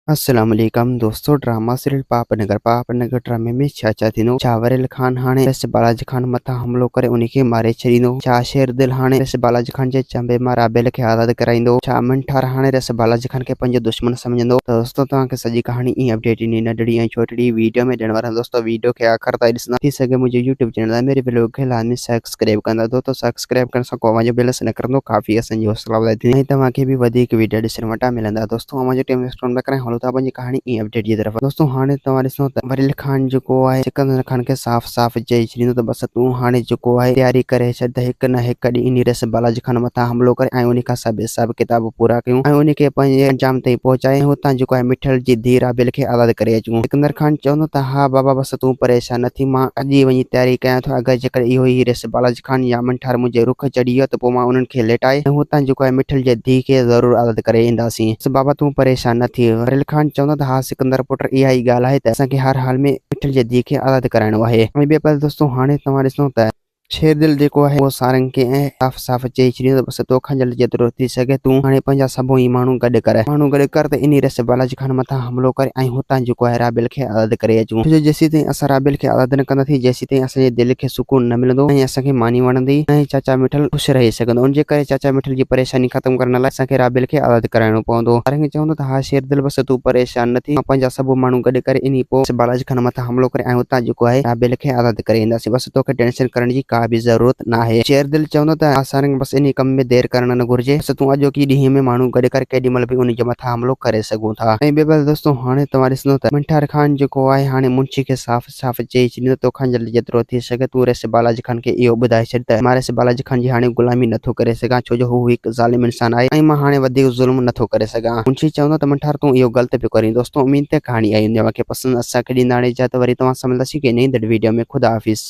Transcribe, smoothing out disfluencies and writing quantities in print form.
अस्सलाम वालेकुम दोस्तों। ड्रामा सीरियल पापनगर ड्रामे में चाचा थिनो चावरेल खान हाणे रस बालाजी खान मथा हमलो करे उन्हीं के मारे छॾींदो। छा शेर दिल हाणे रस बालाजी खान जे चंबे मां राबेल खे आज़ाद कराईंदो। छा अमन ठार हाणे रस बालाजी खान के पंहिंजो दुश्मन समझंदो। तो दोस्तों तव्हांखे सॼी कहानी ई अपडेट इन नंढड़ी ऐं छोटड़ी वीडियो में ॾियण वारा दोस्तों वीडियो के आखिर ताईं ॾिसंदा थी सके मुझे यूट्यूब चैनल मेरे व्लॉग के लाजमी सब्सक्राइब कंदा। दोस्तों सब्सक्राइब करण सां को जो बेल न करंदो काफ़ी असांजी हौसला वधाईंदी ऐं तव्हांखे भी वधीक वीडियो ॾिसण वटा मिलंदा। दोस्तों हमारे टाइम वेस्ट न करें हलो था पंहिंजी कहानी ई अपडेट की तरफ। दोस्तों हाणे तव्हां ॾिसो त वरील खान जो है सिकंदर खान के साफ साफ चई छॾींदो त बस तू हाणे जो है तैयारी करे छॾ हिक न हिक ॾींहुं इन रस बालाजी खान मथा हमलो करे ऐं उन खां सभु हिसाब किताब पूरा कयूं ऐं उन खे पंहिंजे अंजाम ताईं पहुचाए हुतां जो है मिठल जी धीउ राबेल खे आज़ाद करे अचूं। सिकंदर खान चवंदो त हा बाबा बस तू परेशान न थी, मां अॼु ई वञी तैयारी कयां थो। अगरि जेकर इहो ई रस बालाजी खान या अमन ठार मुंहिंजे रुख चढ़ी वियो त पोइ मां उन्हनि खे लेटाए ऐं हुतां जो है मिठल जे धीउ खे ज़रूरु आज़ाद करे ईंदासीं। बाबा तू परेशान न थी। वरील खान चवंदो त हा सिकंदर पुट इहा ई ॻाल्हि आहे त असांखे हर हाल में मिठल जे धीउ खे आज़ाद कराइणो आहे। ऐं ॿिए पासे दोस्तों हाणे तव्हां ॾिसो त शेर दिल जो है वो सारंग के साफ साफ चई छॾींदो त बस तोखां जल्दी जेतिरो थी सघे तूं हाणे पंहिंजा सभु ई माण्हू गॾु कर त इन रस बालाजी खान मथां हमलो करे ऐं हुतां जेको आहे राबेल खे आज़ाद करे अचूं। छो जेसीं ताईं असां राबेल खे आज़ाद न कंदासीं जेसीं ताईं असांजे दिलि खे सुकून न मिलंदो ऐं असांखे मानी वणंदी ऐं चाचा मिठल ख़ुशि रही सघंदो। उनजे करे चाचा मिठल जी परेशानी ख़त्म करण लाइ असांखे राबेल खे आज़ाद कराइणो पवंदो। सारंग चवंदो त हा शेर दिल बस तूं परेशान न थी, मां पंहिंजा सभु माण्हू गॾु करे इन पोइ बालाजी खान मथां हमलो करे ऐं हुतां जेको आहे राबेल खे आज़ाद करे ईंदासीं। बस तोखे टेंशन करण जी का बि ज़रूरत न आहे। शेर दिल चवंदो त सारंग बस इन कम में देर करण न घुर्जे। बस तूं अॼोकी ॾींहं में माण्हू गॾु करे केॾी महिल बि उन जे मथां हमलो करे सघूं था। ऐं ॿिए पासे दोस्तों हाणे तव्हां ॾिसंदो त मिठार खान जेको आहे हाणे मुंशी खे साफ़ साफ़ चई छॾींदो तोखां जल्दी जेतिरो थी सघे तूं रस बालाजी खान खे इहो ॿुधाए छॾ त मां रस बालाजी खान जी हाणे गुलामी नथो करे सघां, छो जो हू हिकु ज़ालिम इंसान आहे ऐं मां हाणे वधीक ज़ुल्म नथो करे सघां। मुंशी चवंदो त मिठार तूं इहो ग़लति पियो करीं। दोस्तों उमीद ते कहाणी आई हूंदी, तव्हांखे पसंदि असांखे ॾींदा हाणे इजाज़त। वरी तव्हां सां मिलंदासीं के नई वीडियो में। ख़ुदा हाफ़िज़।